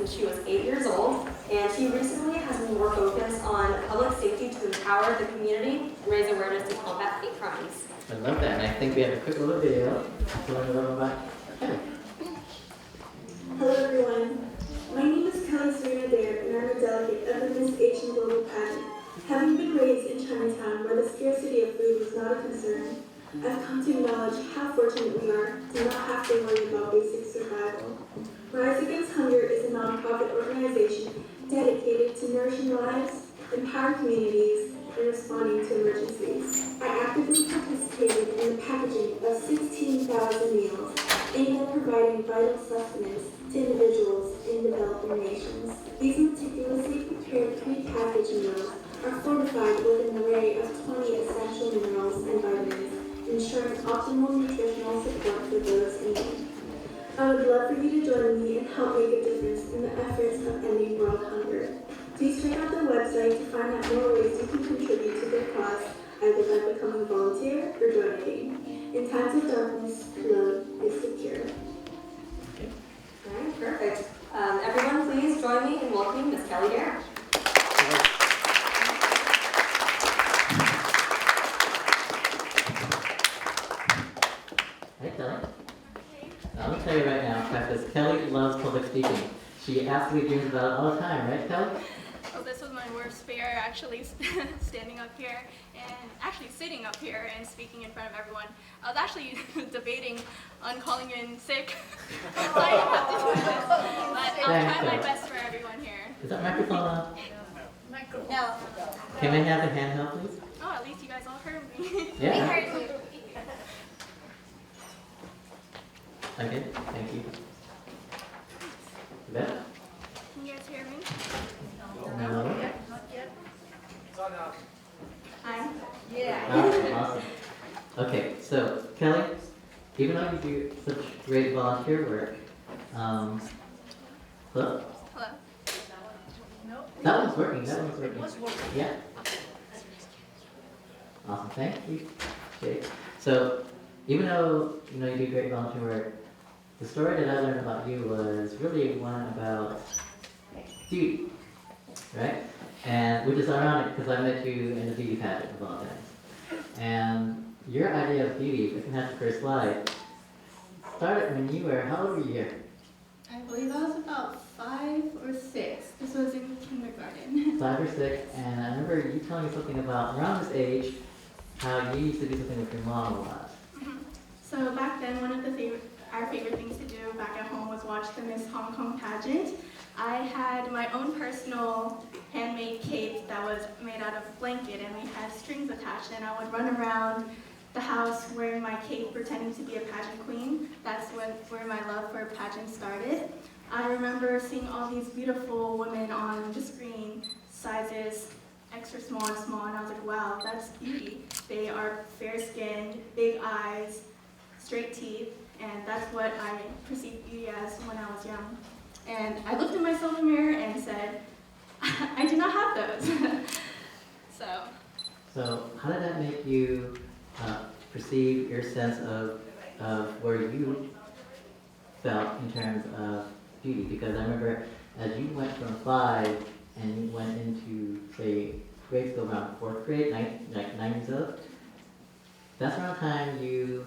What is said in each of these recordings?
since she was 8 years old, and she recently has been more focused on public safety to empower the community and raise awareness to combat hate crimes. I love that, and I think we have a quick little video to learn a little about Kelly. Hello everyone, my name is Kelly Serena Dare and I'm a delegate of the Miss Asian Global Pageant. Having been raised in Chinatown where the scarcity of food was not a concern, I've come to acknowledge how fortunate we are to not have to worry about basic survival. Rise Against Hunger is a nonprofit organization dedicated to nourishing lives, empowering communities, and responding to emergencies. I actively participated in the packaging of 16,000 meals aimed at providing vital sustenance to individuals in developing nations. These meticulously prepared pre-packaged meals are fortified with an array of 20 essential minerals and vitamins, ensuring optimal nutritional support for those in need. I would love for you to join me and help make a difference in the efforts of ending world hunger. Please check out their website to find out more ways you can contribute to their cause, either by becoming a volunteer or donating. In times of darkness, love is secure. All right, perfect. Everyone, please join me in welcoming Miss Kelly Dare. Hey, Kelly. I'm going to tell you right now, in practice, Kelly loves public speaking. She absolutely dreams about it all the time, right, Kelly? Well, this was my worst fear, actually, standing up here and actually sitting up here and speaking in front of everyone. I was actually debating on calling in sick. I have to do this, but I'll try my best for everyone here. Is that microphone on? No. Can I have a handheld, please? Oh, at least you guys all heard me. Yeah. We heard you. Okay, thank you. Beth? Can you guys hear me? No. Not yet. Hi. Awesome. Okay, so Kelly, even though you do such great volunteer work, hello? Hello. That one's working, that one's working. Yeah. Awesome, thank you, Jake. So, even though you do great volunteer work, the story that I learned about you was really one about beauty, right? And which is ironic because I met you in the beauty pageant of all things. And your idea of beauty, if we can have the first slide, started when you were, how old were you here? I believe I was about 5 or 6. This was in kindergarten. 5 or 6, and I remember you telling me something about around this age, how you used to do something with your mom a lot. So back then, one of our favorite things to do back at home was watch the Miss Hong Kong pageant. I had my own personal handmade cape that was made out of blanket, and we had strings attached, and I would run around the house wearing my cape, pretending to be a pageant queen. That's where my love for pageants started. I remember seeing all these beautiful women on the screen, sizes extra small and small, and I was like, wow, that's beauty. They are fair-skinned, big eyes, straight teeth, and that's what I perceived beauty as when I was young. And I looked at myself in the mirror and said, I do not have those. So how did that make you perceive your sense of where you felt in terms of beauty? Because I remember as you went from 5 and you went into, say, grade school around 4th grade, like 9 years old, that's around the time you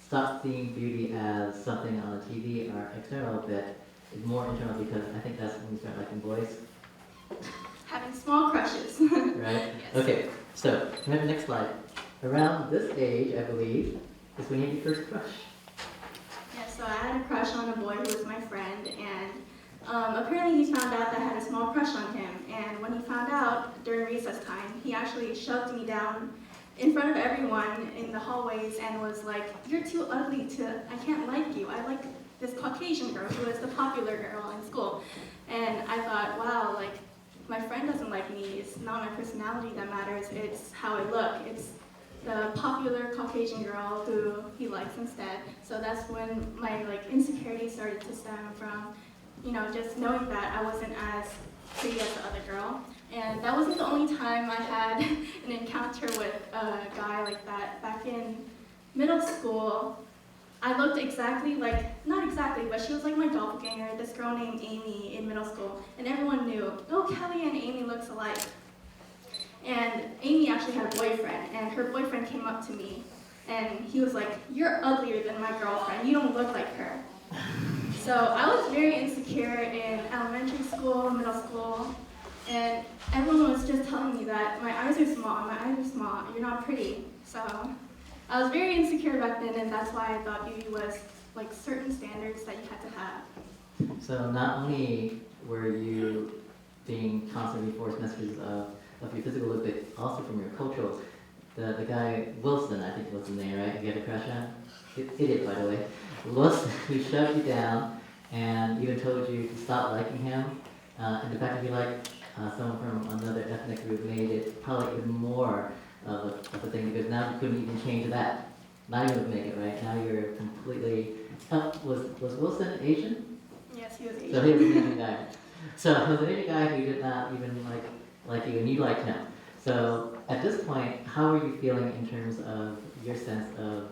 stopped seeing beauty as something on the TV or external, but it's more internal, because I think that's when you start liking boys. Having small crushes. Right? Yes. Okay, so can we have the next slide? Around this age, I believe, is when you had your first crush. Yeah, so I had a crush on a boy who was my friend, and apparently he found out that I had a small crush on him. And when he found out during recess time, he actually shoved me down in front of everyone in the hallways and was like, "You're too ugly I can't like you. I like this Caucasian girl who is the popular girl in school." And I thought, wow, like, my friend doesn't like me. It's not my personality that matters. It's how I look. It's the popular Caucasian girl who he likes instead. So that's when my insecurity started to stem from, just knowing that I wasn't as pretty as the other girl. And that wasn't the only time I had an encounter with a guy like that. Back in middle school, I looked exactly like, not exactly, but she was like my doppelganger, this girl named Amy in middle school. And everyone knew, oh, Kelly and Amy looks alike. And Amy actually had a boyfriend, and her boyfriend came up to me, and he was like, you're uglier than my girlfriend, you don't look like her. So I was very insecure in elementary school, middle school, and everyone was just telling me that my eyes are small, you're not pretty. So I was very insecure back then, and that's why I thought beauty was like certain standards that you had to have. So not only were you being constantly forced messages of your physical look, but also from your cultural. The guy, Wilson, I think was the name, right? You had a crush on? Idiot, by the way. Wilson, he shoved you down and even told you to stop liking him. And the fact that you liked someone from another ethnic group made it probably even more of a thing, because now you couldn't even change that. Not even make it, right? Now you're completely... was Wilson Asian? Yes, he was Asian. So he was an Asian guy. So he was an Asian guy who did not even like you, and you liked him. So at this point, how are you feeling in terms of your sense of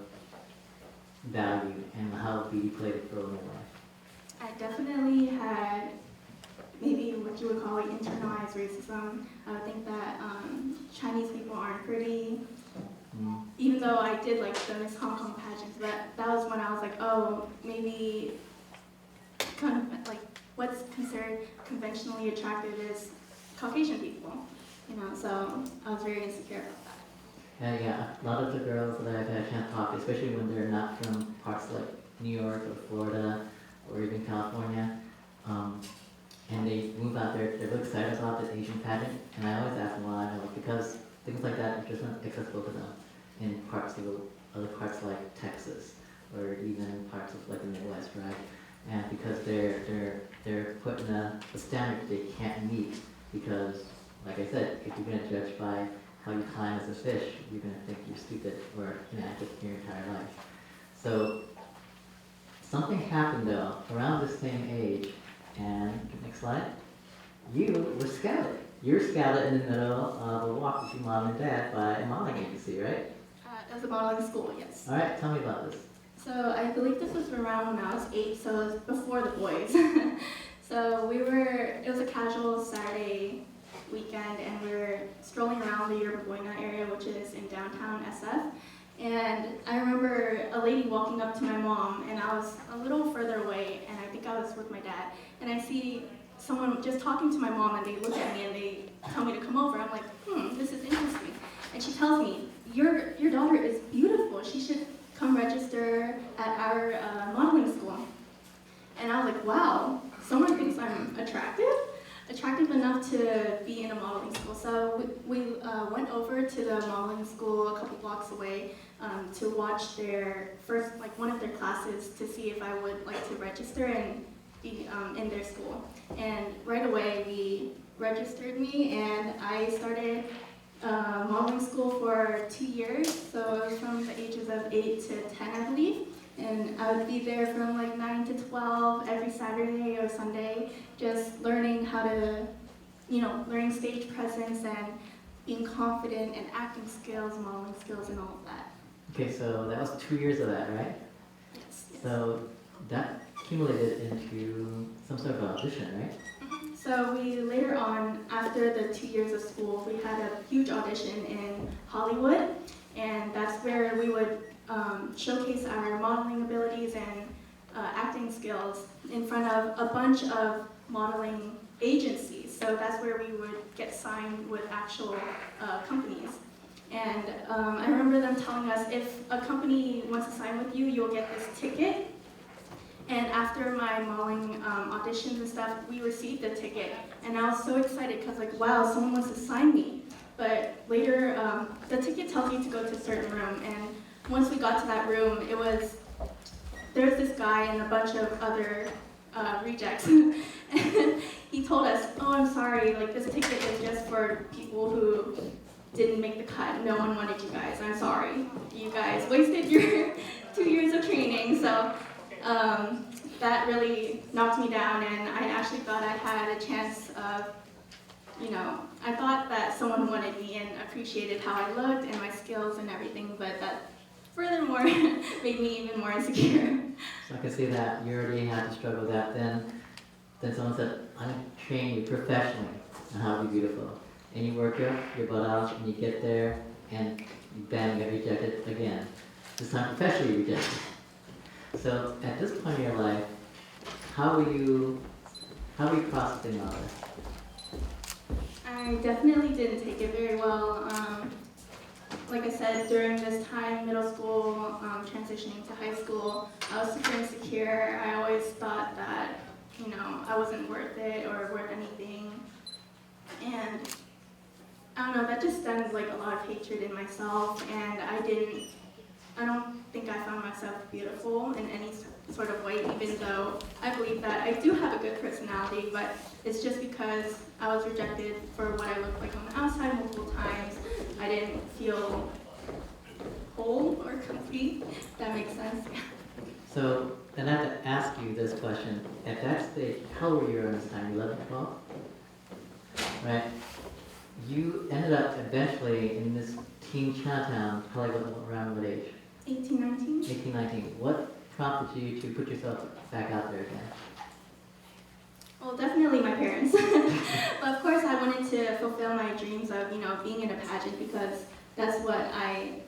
value and how beauty played a role in your life? I definitely had maybe what you would call like internalized racism. I would think that Chinese people aren't pretty. Even though I did like the Miss Hong Kong pageants, but that was when I was like, oh, maybe kind of like what's considered conventionally attractive is Caucasian people, you know, so I was very insecure about that. Yeah, a lot of the girls that I've had a chance to talk to, especially when they're not from parts like New York or Florida or even California, and they move out there, they're really excited about this Asian pageant, and I always ask them why, because things like that are just not accessible to them in parts of other parts like Texas or even parts of like the Midwest, right? And because they're put in a standard they can't meet, because, like I said, if you're going to judge by how you climb as a fish, you're going to think you're stupid or inadequate your entire life. So something happened though around the same age, and next slide, you were scouted. You were scouted in the middle of a walk between mom and dad by a modeling agency, right? It was a modeling school, yes. All right, tell me about this. So I believe this was around when I was 8, so it was before the boys. So it was a casual Saturday weekend, and we were strolling around the Yerba Buena area, which is in downtown SF. And I remember a lady walking up to my mom, and I was a little further away, and I think I was with my dad. And I see someone just talking to my mom, and they look at me and they tell me to come over. I'm like, this is interesting. And she tells me, your daughter is beautiful. She should come register at our modeling school. And I was like, wow, someone thinks I'm attractive enough to be in a modeling school. So we went over to the modeling school a couple blocks away to watch their first, like one of their classes, to see if I would like to register and be in their school. And right away we registered me, and I started modeling school for 2 years. So it was from the ages of 8 to 10, I believe. And I would be there from like 9 to 12 every Saturday or Sunday, just learning how to, learning stage presence and being confident and acting skills, modeling skills, and all of that. Okay, so that was 2 years of that, right? Yes. So that accumulated into some sort of audition, right? So we later on, after the 2 years of school, we had a huge audition in Hollywood, and that's where we would showcase our modeling abilities and acting skills in front of a bunch of modeling agencies. So that's where we would get signed with actual companies. And I remember them telling us, if a company wants to sign with you, you'll get this ticket. And after my modeling auditions and stuff, we received the ticket. And I was so excited because, like, wow, someone wants to sign me. But later, the ticket tells you to go to a certain room. And once we got to that room, there was this guy and a bunch of other rejects. And he told us, oh, I'm sorry, like, this ticket is just for people who didn't make the cut. No one wanted you guys. I'm sorry. You guys wasted your 2 years of training. So that really knocked me down, and I actually thought I had a chance of, I thought that someone wanted me and appreciated how I looked and my skills and everything, but that furthermore made me even more insecure. So I can see that you already had to struggle with that. Then someone said, I'm going to train you professionally on how to be beautiful. And you work your butt off, and you get there, and bam, you get rejected again. This time professionally rejected. So at this point in your life, how were you processing all this? I definitely didn't take it very well. Like I said, during this time, middle school, transitioning to high school, I was super insecure. I always thought that, you know, I wasn't worth it or worth anything. And I don't know, that just stemmed like a lot of hatred in myself, and I don't think I found myself beautiful in any sort of way, even though I believe that I do have a good personality, but it's just because I was rejected for what I looked like on the outside multiple times. I didn't feel whole or complete, if that makes sense. So then I have to ask you this question. At that stage, how old were you around this time? 11, 12? Right? You ended up eventually in this Team Chinatown, probably around what age? 18, 19? 18, 19. What prompted you to put yourself back out there again? Well, definitely my parents. But of course, I wanted to fulfill my dreams of, you know, being in a pageant because that's what I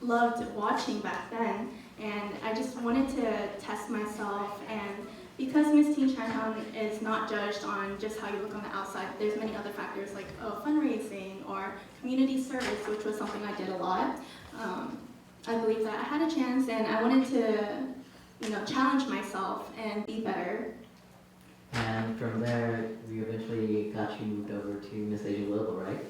loved watching back then. And I just wanted to test myself. And because Miss Teen Chinatown is not judged on just how you look on the outside, there's many other factors like fundraising or community service, which was something I did a lot. I believe that I had a chance, and I wanted to, you know, challenge myself and be better. And from there, we eventually got you moved over to Miss Asia Global, right?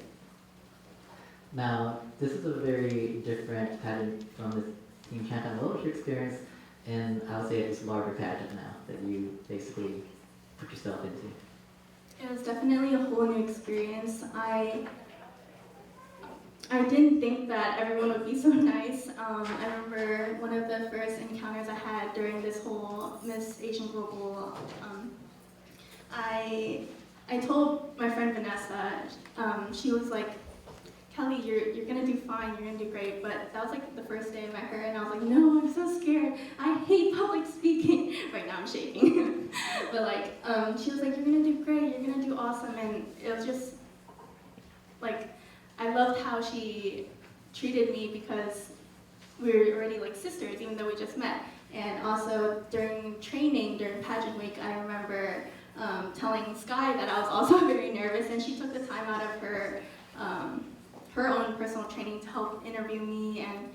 Now, this is a very different pageant from this Team Chinatown. What was your experience in, I would say, this larger pageant now that you basically put yourself into? It was definitely a whole new experience. I didn't think that everyone would be so nice. I remember one of the first encounters I had during this whole Miss Asian Global. I told my friend Vanessa, she was like, Kelly, you're gonna do fine, you're gonna do great. But that was like the first day I met her, and I was like, no, I'm so scared. I hate public speaking. Right now I'm shaking. But like, she was like, you're gonna do great, you're gonna do awesome. And it was just like, I loved how she treated me because we were already like sisters, even though we just met. And also during training, during pageant week, I remember telling Sky that I was also very nervous, and she took the time out of her own personal training to help interview me and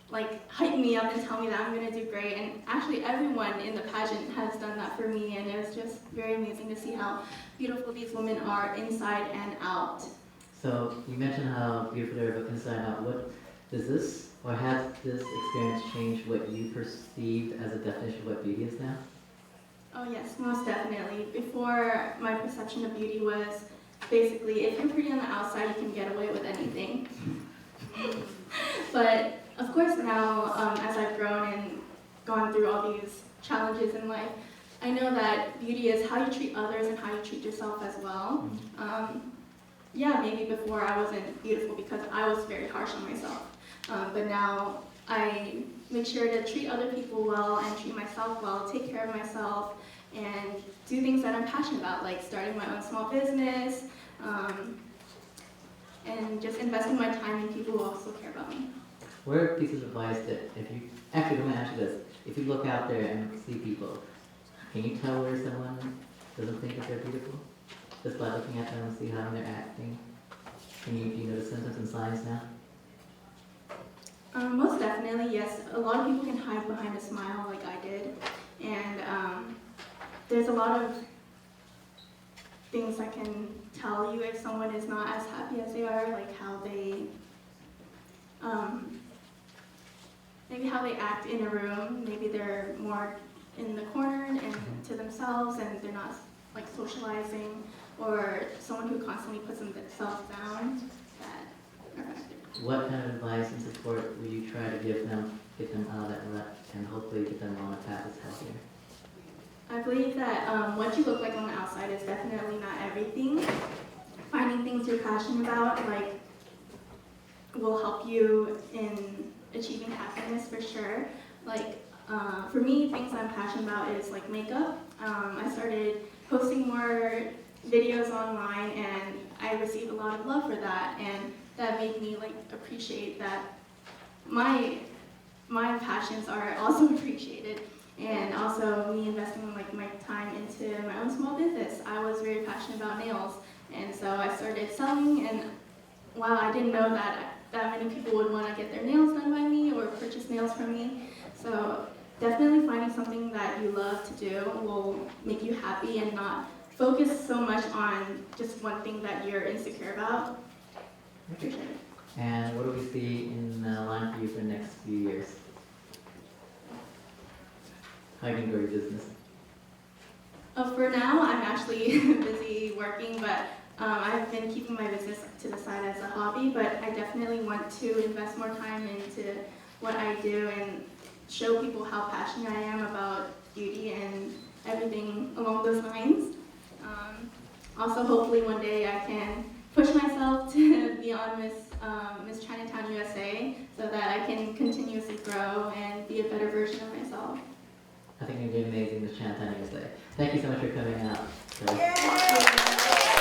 like hype me up and tell me that I'm gonna do great. And actually everyone in the pageant has done that for me, and it was just very amazing to see how beautiful these women are inside and out. So you mentioned how beautiful they are inside out. What does this, or has this experience changed what you perceived as a definition of what beauty is now? Oh yes, most definitely. Before, my perception of beauty was basically, if you're pretty on the outside, you can get away with anything. But of course now, as I've grown and gone through all these challenges in life, I know that beauty is how you treat others and how you treat yourself as well. Yeah, maybe before I wasn't beautiful because I was very harsh on myself. But now I make sure to treat other people well and treat myself well, take care of myself, and do things that I'm passionate about, like starting my own small business, and just investing my time in people who also care about me. What are pieces of advice that if you, actually let me ask you this, if you look out there and see people, can you tell where someone doesn't think that they're beautiful? Just by looking at them and see how they're acting? Do you notice symptoms and signs now? Most definitely, yes. A lot of people can hide behind a smile like I did. And there's a lot of things that can tell you if someone is not as happy as they are, like how they, maybe how they act in a room. Maybe they're more in the corner and to themselves, and they're not like socializing, or someone who constantly puts themselves down. That are affected. What kind of advice and support will you try to give them, get them out of that rut, and hopefully get them on a path that's healthier? I believe that what you look like on the outside is definitely not everything. Finding things you're passionate about, like, will help you in achieving happiness for sure. Like, for me, things I'm passionate about is like makeup. I started posting more videos online and I received a lot of love for that, and that made me like appreciate that my passions are also appreciated. And also me investing like my time into my own small business. I was very passionate about nails, and so I started selling, and while I didn't know that many people would want to get their nails done by me or purchase nails from me. So definitely finding something that you love to do will make you happy and not focus so much on just one thing that you're insecure about. For sure. And what do we see in line for you for the next few years? How you can grow your business? For now, I'm actually busy working, but I've been keeping my business to the side as a hobby, but I definitely want to invest more time into what I do and show people how passionate I am about beauty and everything along those lines. Also, hopefully one day I can push myself to be on Miss Chinatown USA so that I can continuously grow and be a better version of myself. I think you're doing amazing, Miss Chinatown USA. Thank you so much for coming out. So. Yay!